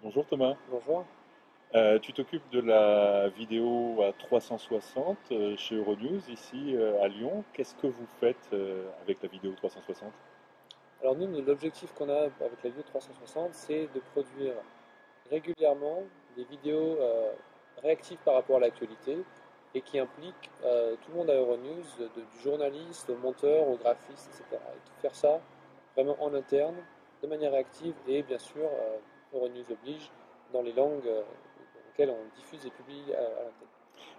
Bonjour Thomas. Bonjour. Tu t'occupes de la vidéo à 360 chez Euronews ici à Lyon. Qu'est-ce que vous faites avec la vidéo 360? Alors nous, l'objectif qu'on a avec la Vue 360, c'est de produire régulièrement des vidéos réactives par rapport à l'actualité et qui impliquent tout le monde à Euronews, du journaliste au monteur, au graphiste, etc. Et tout faire ça vraiment en interne, de manière réactive et bien sûr, Euronews oblige, dans les langues dans lesquelles on diffuse et publie à l'antenne.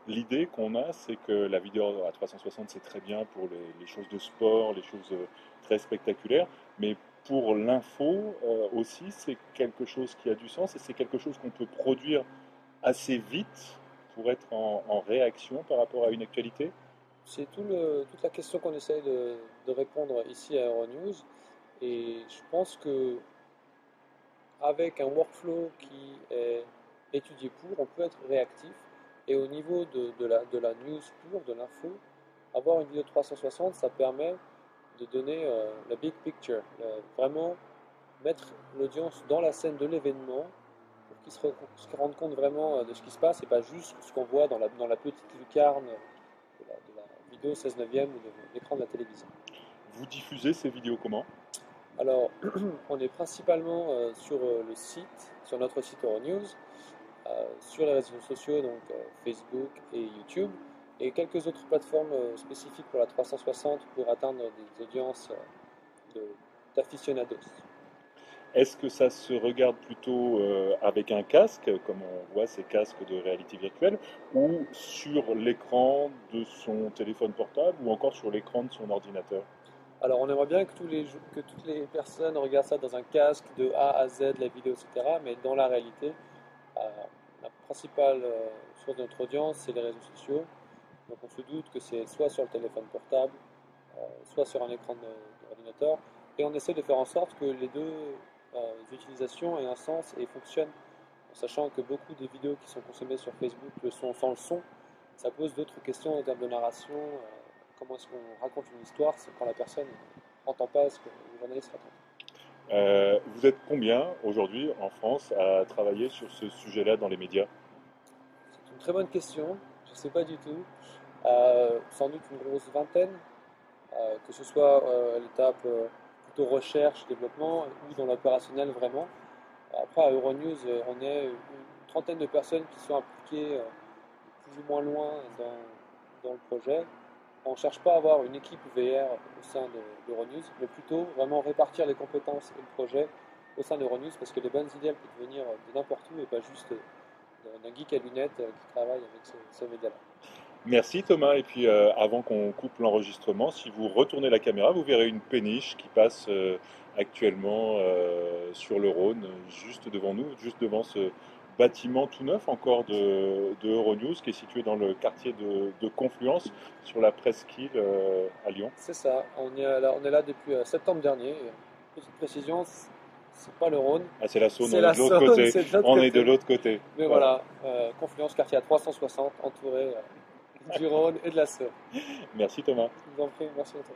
L'idée qu'on a, c'est que la vidéo à 360, c'est très bien pour les choses de sport, les choses très spectaculaires, mais pour l'info aussi, c'est quelque chose qui a du sens et c'est quelque chose qu'on peut produire assez vite pour être en réaction par rapport à une actualité. C'est toute la question qu'on essaye de répondre ici à Euronews. Et je pense que avec un workflow qui est étudié pour, on peut être réactif. Et au niveau de la news pure, de l'info, avoir une vidéo 360, ça permet de donner la big picture, vraiment mettre l'audience dans la scène de l'événement pour qu'ils se rendent compte vraiment de ce qui se passe et pas juste ce qu'on voit dans la petite lucarne de la vidéo 16 neuvième ou de l'écran de la télévision. Vous diffusez ces vidéos comment? Alors, on est principalement sur le site, sur notre site Euronews, sur les réseaux sociaux, donc Facebook et YouTube, et quelques autres plateformes spécifiques pour la 360 pour atteindre des audiences de- d'aficionados. Est-ce que ça se regarde plutôt avec un casque, comme on voit ces casques de réalité virtuelle, ou sur l'écran de son téléphone portable, ou encore sur l'écran de son ordinateur? Alors, on aimerait bien que toutes les personnes regardent ça dans un casque de A à Z, la vidéo, etc. Mais dans la réalité, euh, la principale source de notre audience, c'est les réseaux sociaux. Donc, on se doute que c'est soit sur le téléphone portable, soit sur un écran d'ordinateur. Et on essaie de faire en sorte que les deux utilisations aient un sens et fonctionnent, en sachant que beaucoup des vidéos qui sont consommées sur Facebook le sont sans le son. Ça pose d'autres questions en termes de narration. Comment est-ce qu'on raconte une histoire quand la personne n'entend pas ce que le journaliste raconte. Vous êtes combien aujourd'hui en France à travailler sur ce sujet-là dans les médias? C'est une très bonne question. Je ne sais pas du tout. Sans doute une grosse vingtaine, que ce soit à l'étape plutôt recherche, développement ou dans l'opérationnel vraiment. Après, à Euronews, on est une trentaine de personnes qui sont impliquées plus ou moins loin dans le projet. On ne cherche pas à avoir une équipe VR au sein d'Euronews, mais plutôt vraiment répartir les compétences et le projet au sein d'Euronews parce que les bonnes idées elles peuvent venir de n'importe où et pas juste d'un geek à lunettes qui travaille avec ce média-là. Merci Thomas, et puis avant qu'on coupe l'enregistrement, si vous retournez la caméra, vous verrez une péniche qui passe actuellement sur le Rhône, juste devant nous, juste devant ce bâtiment tout neuf encore de Euronews, qui est situé dans le quartier de Confluence, sur la presqu'île à Lyon. C'est ça, on est là depuis septembre dernier. Et, petite précision, c'est pas le Rhône, Ah, c'est la Saône, c'est on est la de l'autre Saône, côté. c'est de l'autre On est de côté. l'autre côté. Mais Voilà. voilà, Confluence, quartier à 360, entouré du Rhône et de la Saône. Merci Thomas. Je vous en prie, merci à toi.